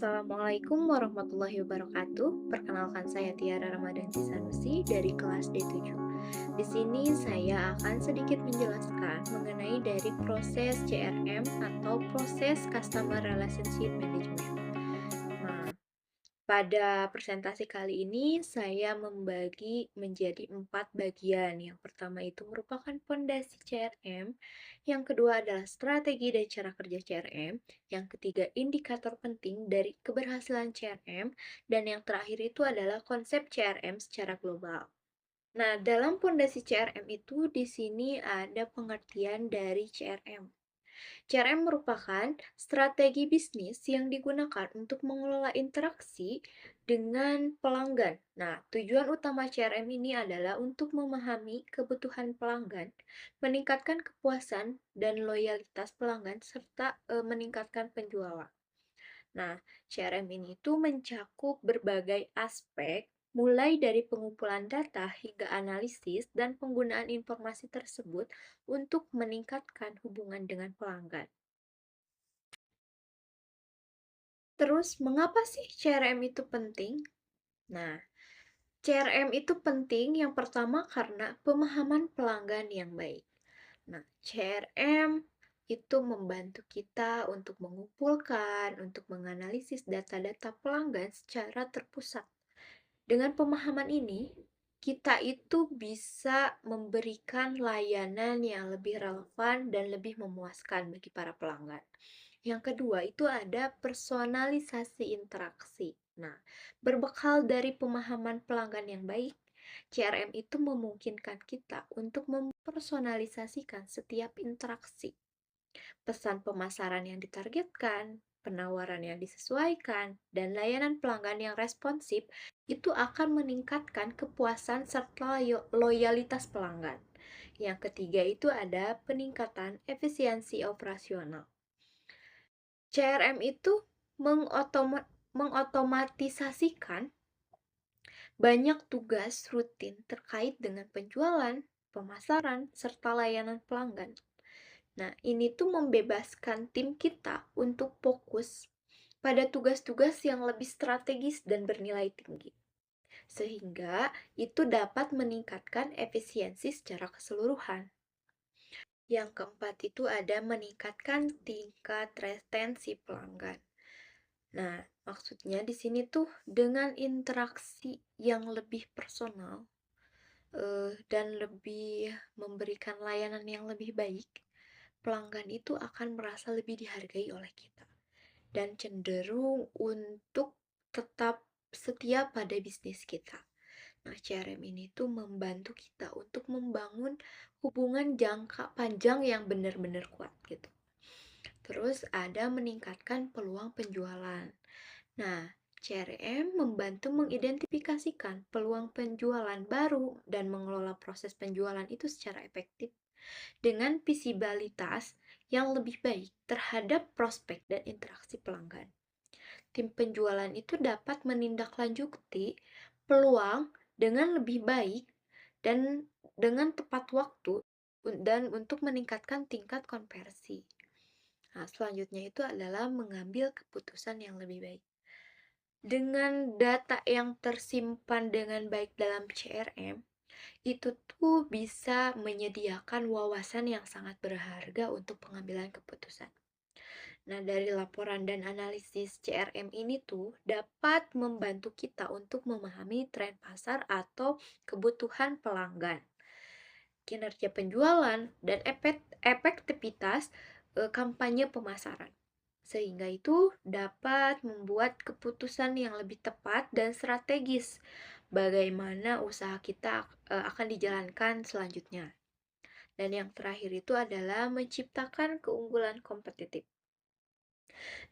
Assalamualaikum warahmatullahi wabarakatuh. Perkenalkan saya Tiara Ramadhanti Sanusi dari kelas D7. Di sini saya akan sedikit menjelaskan mengenai dari proses CRM atau proses Customer Relationship Management. Nah, pada presentasi kali ini saya membagi menjadi 4 bagian. Yang pertama itu merupakan fondasi CRM, yang kedua adalah strategi dan cara kerja CRM, yang ketiga indikator penting dari keberhasilan CRM, dan yang terakhir itu adalah konsep CRM secara global. Nah, dalam fondasi CRM itu di sini ada pengertian dari CRM. CRM merupakan strategi bisnis yang digunakan untuk mengelola interaksi dengan pelanggan. Nah, tujuan utama CRM ini adalah untuk memahami kebutuhan pelanggan, meningkatkan kepuasan dan loyalitas pelanggan, serta meningkatkan penjualan. Nah, CRM ini tuh mencakup berbagai aspek, mulai dari pengumpulan data hingga analisis dan penggunaan informasi tersebut untuk meningkatkan hubungan dengan pelanggan. Terus, mengapa sih CRM itu penting? Nah, CRM itu penting yang pertama karena pemahaman pelanggan yang baik. Nah, CRM itu membantu kita untuk mengumpulkan, untuk menganalisis data-data pelanggan secara terpusat. Dengan pemahaman ini, kita itu bisa memberikan layanan yang lebih relevan dan lebih memuaskan bagi para pelanggan. Yang kedua itu ada personalisasi interaksi. Nah, berbekal dari pemahaman pelanggan yang baik, CRM itu memungkinkan kita untuk mempersonalisasikan setiap interaksi. Pesan pemasaran yang ditargetkan, penawaran yang disesuaikan, dan layanan pelanggan yang responsif itu akan meningkatkan kepuasan serta loyalitas pelanggan. Yang ketiga itu ada peningkatan efisiensi operasional. CRM itu mengotomatisasikan banyak tugas rutin terkait dengan penjualan, pemasaran, serta layanan pelanggan. Nah, ini tuh membebaskan tim kita untuk fokus pada tugas-tugas yang lebih strategis dan bernilai tinggi. Sehingga itu dapat meningkatkan efisiensi secara keseluruhan. Yang keempat itu ada meningkatkan tingkat retensi pelanggan. Nah, maksudnya di sini tuh dengan interaksi yang lebih personal dan lebih memberikan layanan yang lebih baik, pelanggan itu akan merasa lebih dihargai oleh kita dan cenderung untuk tetap setia pada bisnis kita. Nah, CRM ini tuh membantu kita untuk membangun hubungan jangka panjang yang benar-benar kuat gitu. Terus ada meningkatkan peluang penjualan. Nah, CRM membantu mengidentifikasikan peluang penjualan baru dan mengelola proses penjualan itu secara efektif dengan visibilitas yang lebih baik terhadap prospek dan interaksi pelanggan. Tim penjualan itu dapat menindaklanjuti peluang dengan lebih baik dan dengan tepat waktu dan untuk meningkatkan tingkat konversi. Nah, selanjutnya itu adalah mengambil keputusan yang lebih baik. Dengan data yang tersimpan dengan baik dalam CRM, itu tuh bisa menyediakan wawasan yang sangat berharga untuk pengambilan keputusan. Nah, dari laporan dan analisis CRM ini tuh dapat membantu kita untuk memahami tren pasar atau kebutuhan pelanggan, kinerja penjualan, dan efektivitas kampanye pemasaran. Sehingga itu dapat membuat keputusan yang lebih tepat dan strategis bagaimana usaha kita akan dijalankan selanjutnya. Dan yang terakhir itu adalah menciptakan keunggulan kompetitif.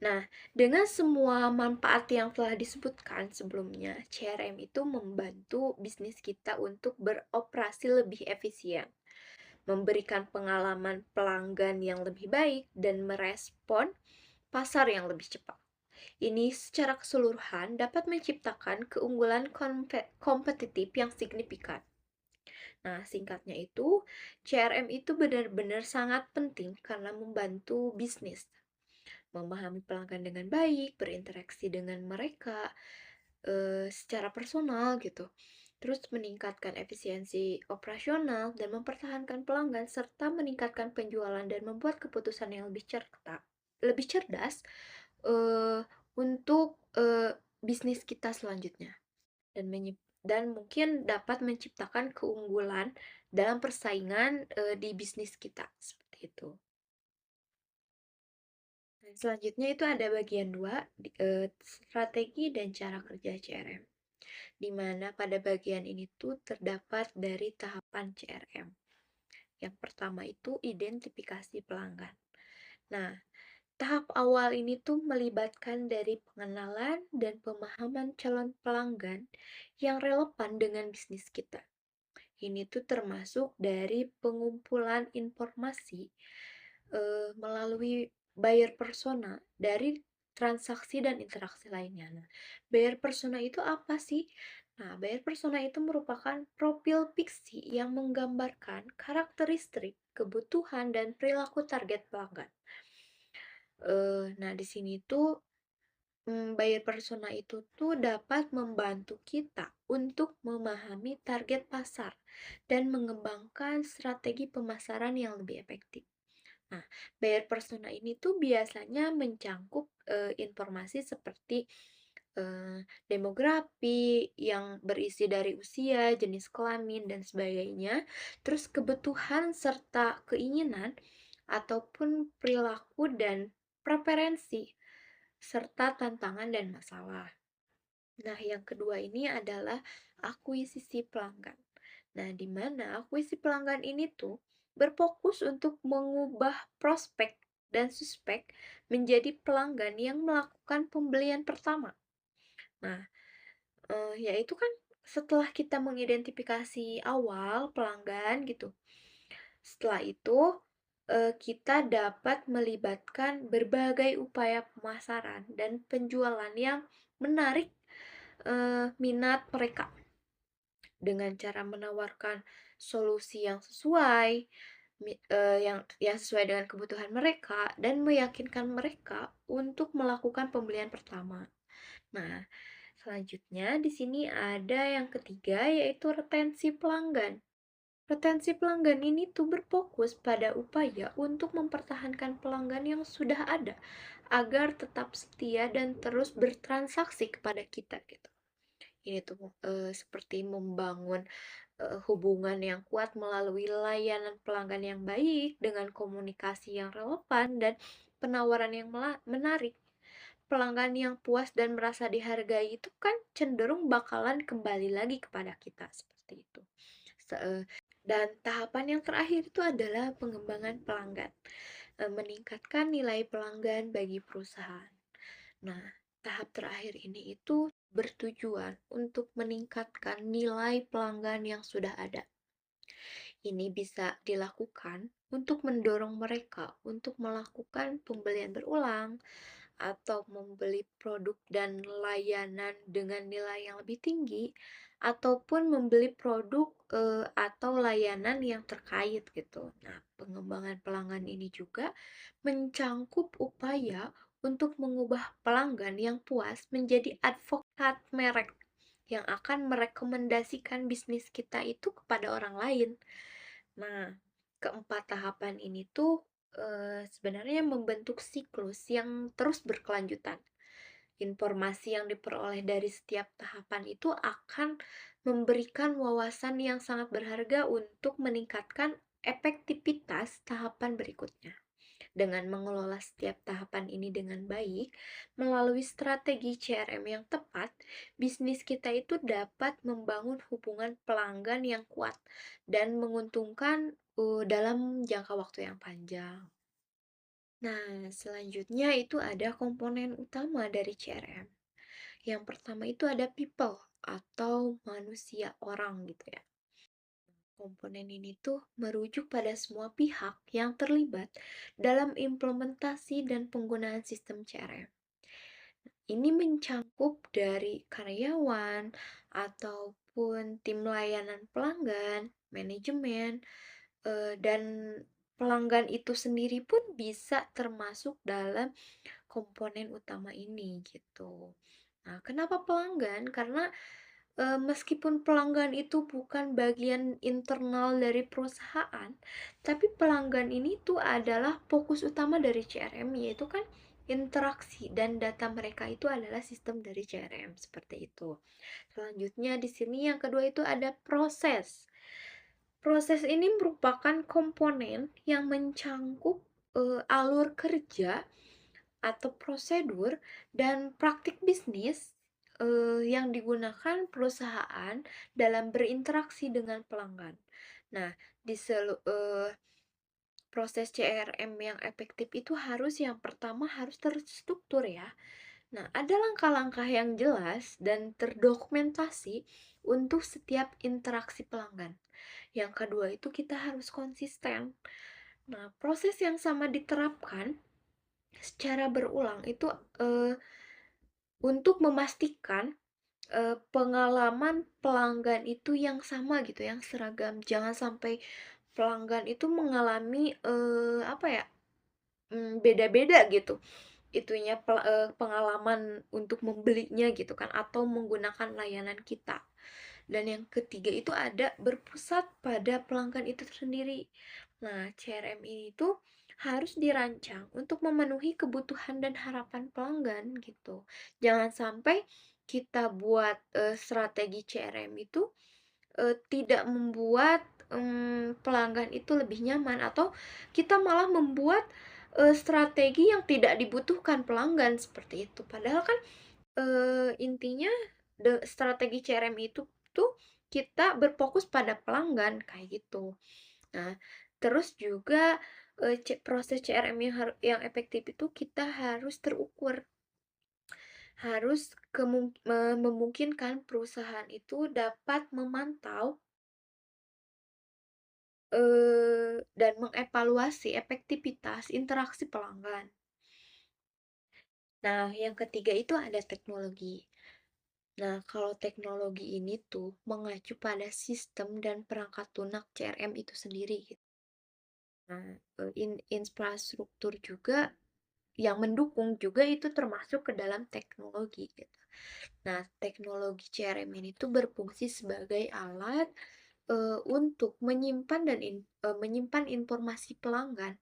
Nah, dengan semua manfaat yang telah disebutkan sebelumnya, CRM itu membantu bisnis kita untuk beroperasi lebih efisien, memberikan pengalaman pelanggan yang lebih baik, dan merespon pasar yang lebih cepat. Ini secara keseluruhan dapat menciptakan keunggulan kompetitif yang signifikan. Nah, singkatnya itu, CRM itu benar-benar sangat penting karena membantu bisnis memahami pelanggan dengan baik, berinteraksi dengan mereka secara personal gitu. Terus meningkatkan efisiensi operasional dan mempertahankan pelanggan serta meningkatkan penjualan dan membuat keputusan yang lebih cerdas eh, untuk bisnis kita selanjutnya dan mungkin dapat menciptakan keunggulan dalam persaingan di bisnis kita seperti itu. Dan selanjutnya itu ada bagian 2, strategi dan cara kerja CRM. Di mana pada bagian ini tuh terdapat dari tahapan CRM. Yang pertama itu identifikasi pelanggan. Nah, tahap awal ini tuh melibatkan dari pengenalan dan pemahaman calon pelanggan yang relevan dengan bisnis kita. Ini tuh termasuk dari pengumpulan informasi melalui buyer persona dari transaksi dan interaksi lainnya. Nah, buyer persona itu apa sih? Nah, buyer persona itu merupakan profil fiksi yang menggambarkan karakteristik, kebutuhan, dan perilaku target pelanggan. Nah, di sini tuh buyer persona itu tuh dapat membantu kita untuk memahami target pasar dan mengembangkan strategi pemasaran yang lebih efektif. Nah, buyer persona ini tuh biasanya mencangkup informasi seperti demografi yang berisi dari usia, jenis kelamin, dan sebagainya, terus kebutuhan serta keinginan ataupun perilaku dan preferensi serta tantangan dan masalah. Nah, yang kedua ini adalah akuisisi pelanggan. Nah, di mana akuisisi pelanggan ini tuh berfokus untuk mengubah prospek dan suspek menjadi pelanggan yang melakukan pembelian pertama. Nah, yaitu kan setelah kita mengidentifikasi awal pelanggan gitu. Setelah itu, kita dapat melibatkan berbagai upaya pemasaran dan penjualan yang menarik minat mereka dengan cara menawarkan solusi yang sesuai, yang sesuai dengan kebutuhan mereka dan meyakinkan mereka untuk melakukan pembelian pertama. Nah, selanjutnya di sini ada yang ketiga yaitu retensi pelanggan. Retensi pelanggan ini tuh berfokus pada upaya untuk mempertahankan pelanggan yang sudah ada agar tetap setia dan terus bertransaksi kepada kita gitu. Ini tuh seperti membangun hubungan yang kuat melalui layanan pelanggan yang baik dengan komunikasi yang relevan dan penawaran yang menarik. Pelanggan yang puas dan merasa dihargai itu kan cenderung bakalan kembali lagi kepada kita seperti itu. Dan tahapan yang terakhir itu adalah pengembangan pelanggan, meningkatkan nilai pelanggan bagi perusahaan. Nah, tahap terakhir ini itu bertujuan untuk meningkatkan nilai pelanggan yang sudah ada. Ini bisa dilakukan untuk mendorong mereka untuk melakukan pembelian berulang atau membeli produk dan layanan dengan nilai yang lebih tinggi ataupun membeli produk atau layanan yang terkait gitu. Nah, pengembangan pelanggan ini juga mencangkup upaya untuk mengubah pelanggan yang puas menjadi advokat merek yang akan merekomendasikan bisnis kita itu kepada orang lain. Nah, keempat tahapan ini tuh sebenarnya membentuk siklus yang terus berkelanjutan. Informasi yang diperoleh dari setiap tahapan itu akan memberikan wawasan yang sangat berharga untuk meningkatkan efektivitas tahapan berikutnya. Dengan mengelola setiap tahapan ini dengan baik, melalui strategi CRM yang tepat, bisnis kita itu dapat membangun hubungan pelanggan yang kuat dan menguntungkan dalam jangka waktu yang panjang. Nah, selanjutnya itu ada komponen utama dari CRM. Yang pertama itu ada people atau manusia orang gitu ya. Komponen ini tuh merujuk pada semua pihak yang terlibat dalam implementasi dan penggunaan sistem CRM. Ini mencangkup dari karyawan ataupun tim layanan pelanggan, manajemen, dan pelanggan itu sendiri pun bisa termasuk dalam komponen utama ini gitu. Nah, kenapa pelanggan? Karena meskipun pelanggan itu bukan bagian internal dari perusahaan, tapi pelanggan ini tuh adalah fokus utama dari CRM, yaitu kan interaksi dan data mereka itu adalah sistem dari CRM seperti itu. Selanjutnya di sini yang kedua itu ada proses. Proses ini merupakan komponen yang mencangkup alur kerja atau prosedur dan praktik bisnis yang digunakan perusahaan dalam berinteraksi dengan pelanggan. Nah, di proses CRM yang efektif itu harus yang pertama harus terstruktur ya. Nah, ada langkah-langkah yang jelas dan terdokumentasi untuk setiap interaksi pelanggan. Yang kedua itu kita harus konsisten. Nah, proses yang sama diterapkan secara berulang itu untuk memastikan pengalaman pelanggan itu yang sama gitu, yang seragam. Jangan sampai pelanggan itu mengalami apa ya? Beda-beda gitu. Itunya pengalaman untuk membelinya gitu kan atau menggunakan layanan kita. Dan yang ketiga itu ada berpusat pada pelanggan itu sendiri. Nah, CRM ini tuh harus dirancang untuk memenuhi kebutuhan dan harapan pelanggan gitu. Jangan sampai kita buat strategi CRM itu tidak membuat pelanggan itu lebih nyaman atau kita malah membuat strategi yang tidak dibutuhkan pelanggan seperti itu. Padahal kan intinya strategi CRM itu tuh kita berfokus pada pelanggan kayak gitu. Nah, terus juga proses CRM yang efektif itu kita harus terukur, harus memungkinkan perusahaan itu dapat memantau dan mengevaluasi efektivitas interaksi pelanggan. Nah, yang ketiga itu ada teknologi. Nah, kalau teknologi ini tuh mengacu pada sistem dan perangkat lunak CRM itu sendiri gitu. Nah, infrastruktur juga yang mendukung juga itu termasuk ke dalam teknologi gitu. Nah, teknologi CRM ini tuh berfungsi sebagai alat untuk menyimpan informasi pelanggan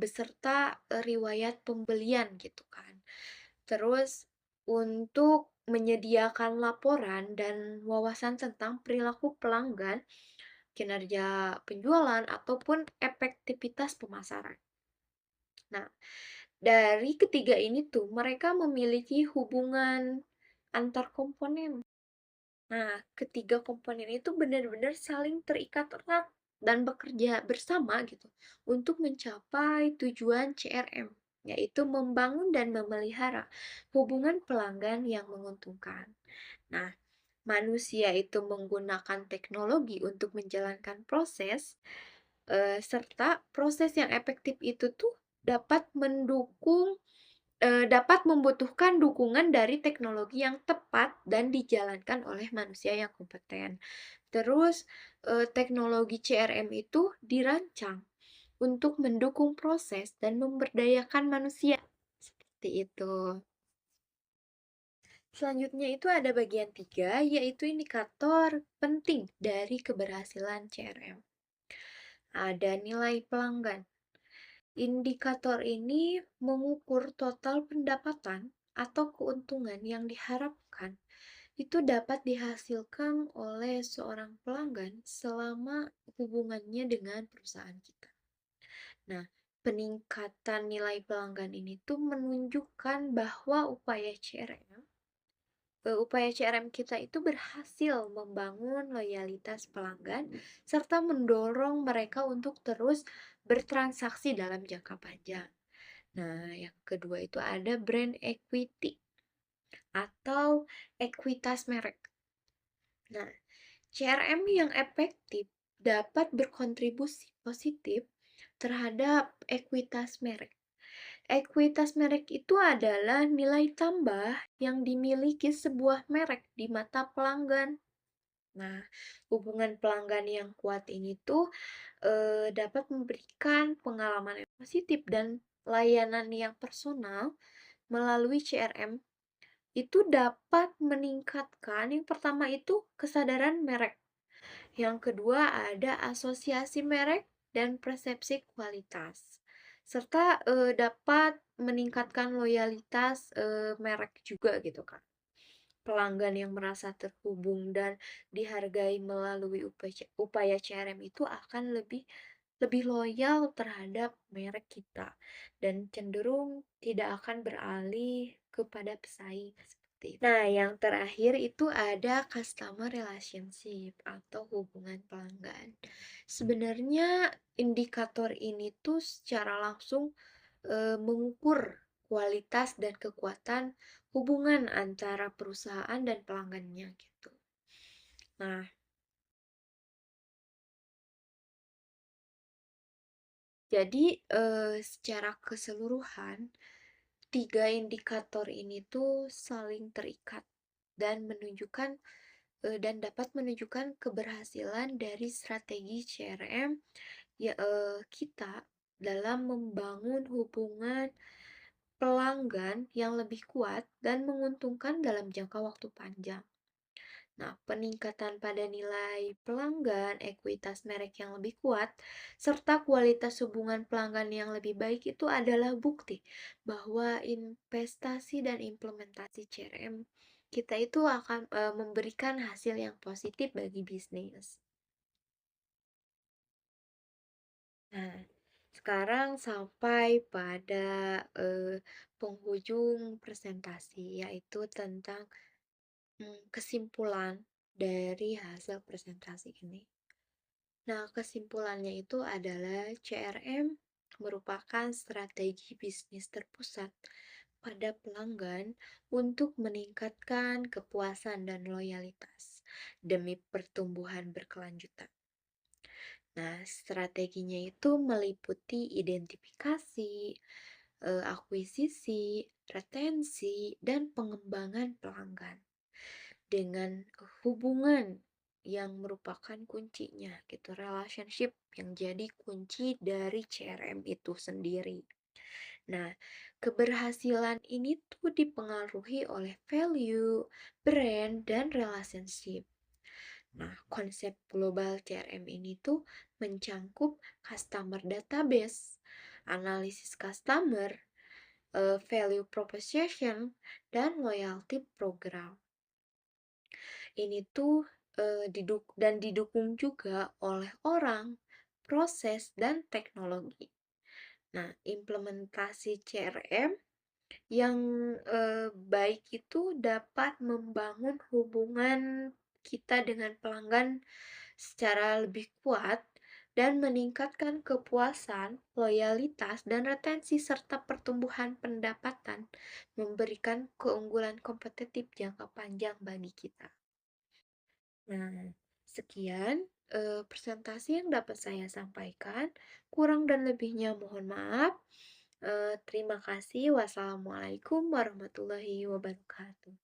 beserta riwayat pembelian gitu kan. Terus untuk menyediakan laporan dan wawasan tentang perilaku pelanggan, kinerja penjualan ataupun efektivitas pemasaran. Nah, dari ketiga ini tuh mereka memiliki hubungan antar komponen. Nah, ketiga komponen itu benar-benar saling terikat erat dan bekerja bersama gitu untuk mencapai tujuan CRM, yaitu membangun dan memelihara hubungan pelanggan yang menguntungkan. Nah, manusia itu menggunakan teknologi untuk menjalankan proses, serta proses yang efektif itu tuh dapat membutuhkan dukungan dari teknologi yang tepat dan dijalankan oleh manusia yang kompeten. Terus, teknologi CRM itu dirancang untuk mendukung proses dan memberdayakan manusia. Seperti itu. Selanjutnya itu ada bagian 3, yaitu indikator penting dari keberhasilan CRM. Ada nilai pelanggan. Indikator ini mengukur total pendapatan atau keuntungan yang diharapkan itu dapat dihasilkan oleh seorang pelanggan selama hubungannya dengan perusahaan kita. Nah, peningkatan nilai pelanggan ini tuh menunjukkan bahwa upaya CRM kita itu berhasil membangun loyalitas pelanggan serta mendorong mereka untuk terus bertransaksi dalam jangka panjang. Nah, yang kedua itu ada brand equity atau ekuitas merek. Nah, CRM yang efektif dapat berkontribusi positif terhadap ekuitas merek. Ekuitas merek itu adalah nilai tambah yang dimiliki sebuah merek di mata pelanggan. Nah, hubungan pelanggan yang kuat ini tuh dapat memberikan pengalaman yang positif dan layanan yang personal melalui CRM itu dapat meningkatkan yang pertama itu kesadaran merek. Yang kedua ada asosiasi merek dan persepsi kualitas. Serta dapat meningkatkan loyalitas merek juga gitu kan. Pelanggan yang merasa terhubung dan dihargai melalui upaya CRM itu akan lebih lebih loyal terhadap merek kita dan cenderung tidak akan beralih kepada pesaing seperti itu. Nah, yang terakhir itu ada customer relationship atau hubungan pelanggan. Sebenarnya indikator ini tuh secara langsung mengukur kualitas dan kekuatan hubungan antara perusahaan dan pelanggannya gitu. Nah, jadi secara keseluruhan tiga indikator ini tuh saling terikat dan menunjukkan dan dapat menunjukkan keberhasilan dari strategi CRM ya kita dalam membangun hubungan pelanggan yang lebih kuat dan menguntungkan dalam jangka waktu panjang. Nah, peningkatan pada nilai pelanggan, ekuitas merek yang lebih kuat, serta kualitas hubungan pelanggan yang lebih baik itu adalah bukti bahwa investasi dan implementasi CRM kita itu akan memberikan hasil yang positif bagi bisnis. Nah, sekarang sampai pada penghujung presentasi, yaitu tentang kesimpulan dari hasil presentasi ini. Nah, kesimpulannya itu adalah CRM merupakan strategi bisnis terpusat pada pelanggan untuk meningkatkan kepuasan dan loyalitas demi pertumbuhan berkelanjutan. Nah, strateginya itu meliputi identifikasi, akuisisi, retensi, dan pengembangan pelanggan dengan hubungan yang merupakan kuncinya gitu, relationship yang jadi kunci dari CRM itu sendiri. Nah, keberhasilan ini tuh dipengaruhi oleh value, brand, dan relationship. Nah, konsep global CRM ini tuh mencangkup customer database, analisis customer, value proposition, dan loyalty program. Ini tuh didukung juga oleh orang, proses, dan teknologi. Nah, implementasi CRM yang baik itu dapat membangun hubungan kita dengan pelanggan secara lebih kuat dan meningkatkan kepuasan, loyalitas, dan retensi serta pertumbuhan pendapatan, memberikan keunggulan kompetitif jangka panjang bagi kita. Nah, sekian presentasi yang dapat saya sampaikan. Kurang dan lebihnya mohon maaf. Terima kasih. Wassalamualaikum warahmatullahi wabarakatuh.